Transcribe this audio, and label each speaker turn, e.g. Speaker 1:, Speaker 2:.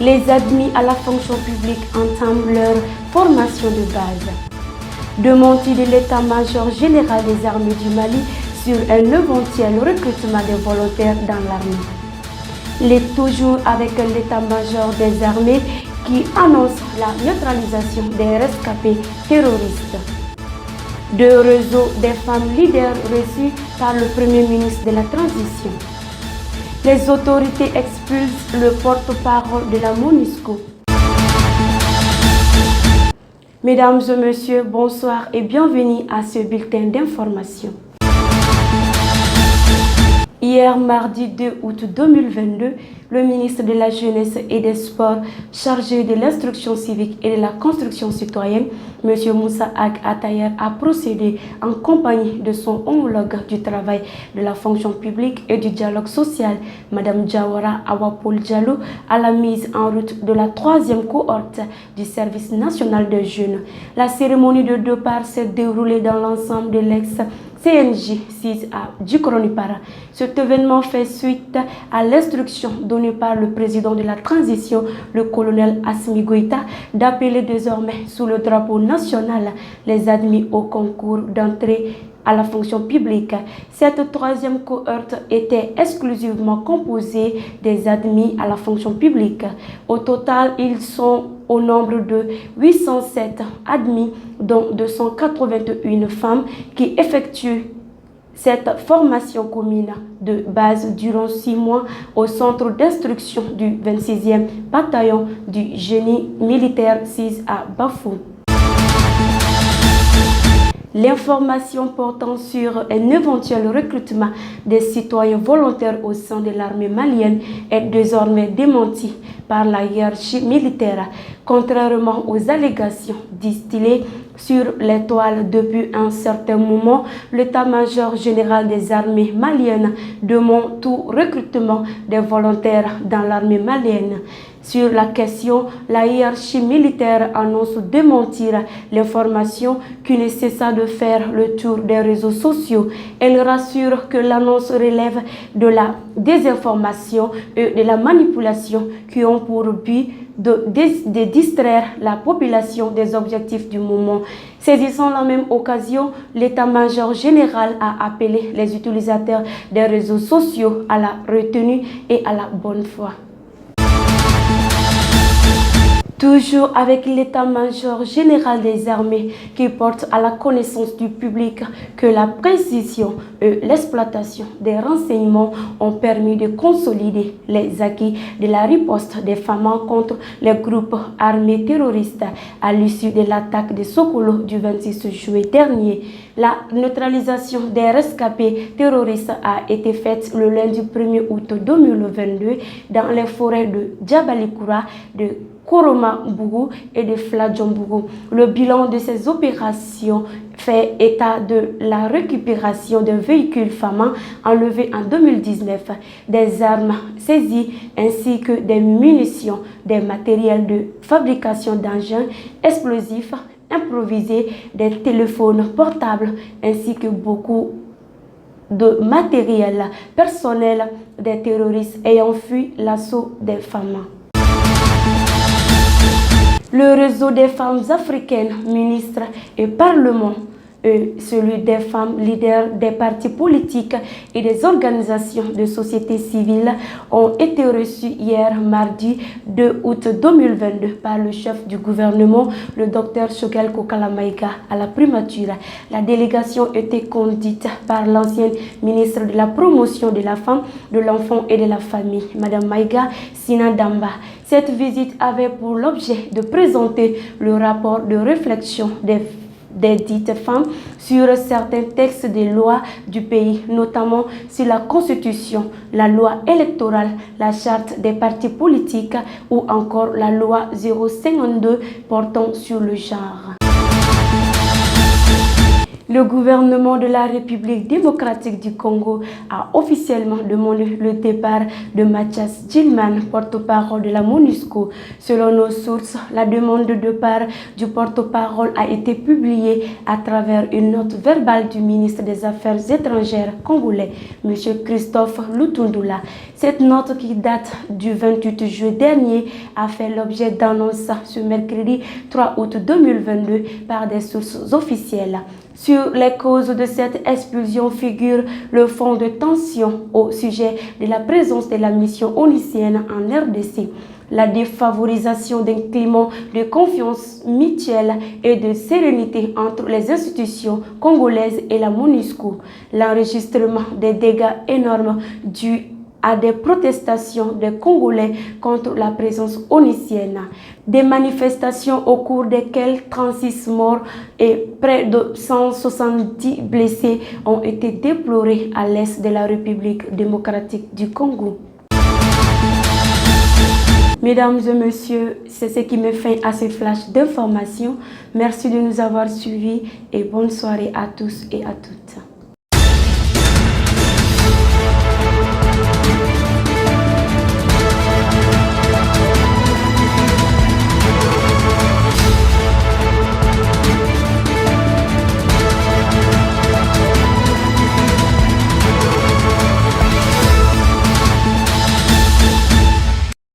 Speaker 1: Les admis à la fonction publique entament leur formation de base. Démenti de l'état-major général des armées du Mali sur un éventuel recrutement des volontaires dans l'armée. Toujours avec l'état-major des armées qui annonce la neutralisation des rescapés terroristes. Deux réseaux des femmes leaders reçus par le Premier ministre de la Transition. Les autorités expulsent le porte-parole de la MONUSCO. Mesdames et messieurs, bonsoir et bienvenue à ce bulletin d'information. Hier, mardi 2 août 2022, le ministre de la Jeunesse et des Sports, chargé de l'instruction civique et de la construction citoyenne, M. Moussa Ag Atayer, a procédé en compagnie de son homologue du travail, de la fonction publique et du dialogue social, Mme Diawara Awapoul Diallo, à la mise en route de la 3e cohorte du service national des jeunes. La cérémonie de départ s'est déroulée dans l'ensemble de l'ex-CNJ 6A du Kronipara. Cet événement fait suite à l'instruction donnée par le président de la transition, le colonel Assimi Goïta, d'appeler désormais sous le drapeau national les admis au concours d'entrée à la fonction publique. Cette 3e cohorte était exclusivement composée des admis à la fonction publique. Au total, ils sont au nombre de 807 admis, dont 281 femmes qui effectuent cette formation commune de base durant 6 mois au centre d'instruction du 26e bataillon du génie militaire 6 à Bafou. L'information portant sur un éventuel recrutement des citoyens volontaires au sein de l'armée malienne est désormais démentie par la hiérarchie militaire, contrairement aux allégations distillées sur les toiles depuis un certain moment. L'état-major général des armées maliennes demande tout recrutement des volontaires dans l'armée malienne. Sur la question, la hiérarchie militaire annonce démentir l'information qui ne cessa de faire le tour des réseaux sociaux. Elle rassure que l'annonce relève de la désinformation et de la manipulation qui ont pour but de distraire la population des objectifs du moment. Saisissant la même occasion, l'état-major général a appelé les utilisateurs des réseaux sociaux à la retenue et à la bonne foi. Toujours avec l'état-major général des armées qui porte à la connaissance du public que la précision et l'exploitation des renseignements ont permis de consolider les acquis de la riposte des femmes contre les groupes armés terroristes à l'issue de l'attaque de Sokolo du 26 juillet dernier. La neutralisation des rescapés terroristes a été faite le lundi 1er août 2022 dans les forêts de Djabalikoura, de Koroma-Bougou et de Fladjombougou. Le bilan de ces opérations fait état de la récupération d'un véhicule FAMA enlevé en 2019, des armes saisies ainsi que des munitions, des matériels de fabrication d'engins explosifs improvisés, des téléphones portables ainsi que beaucoup de matériel personnel des terroristes ayant fui l'assaut des FAMA. Le réseau des femmes africaines, ministres et parlements, et celui des femmes leaders des partis politiques et des organisations de société civile ont été reçus hier mardi 2 août 2022 par le chef du gouvernement, le Dr Choguel Kokala Maïga, à la primature. La délégation était conduite par l'ancienne ministre de la promotion de la femme, de l'enfant et de la famille, Mme Maïga Sina Damba. Cette visite avait pour l'objet de présenter le rapport de réflexion des dites femmes sur certains textes des lois du pays, notamment sur la Constitution, la loi électorale, la charte des partis politiques ou encore la loi 052 portant sur le genre. Le gouvernement de la République démocratique du Congo a officiellement demandé le départ de Mathias Gilman, porte-parole de la MONUSCO. Selon nos sources, la demande de départ du porte-parole a été publiée à travers une note verbale du ministre des Affaires étrangères congolais, M. Christophe Lutundula. Cette note, qui date du 28 juillet dernier, a fait l'objet d'annonces ce mercredi 3 août 2022 par des sources officielles. Sur les causes de cette expulsion figure le fond de tension au sujet de la présence de la mission onusienne en RDC, la défavorisation d'un climat de confiance mutuelle et de sérénité entre les institutions congolaises et la MONUSCO, l'enregistrement des dégâts énormes dus à des protestations des Congolais contre la présence onusienne. Des manifestations au cours desquelles 36 morts et près de 170 blessés ont été déplorés à l'est de la République démocratique du Congo. Mesdames et messieurs, c'est ce qui met fin à ce flash d'information. Merci de nous avoir suivis et bonne soirée à tous et à toutes.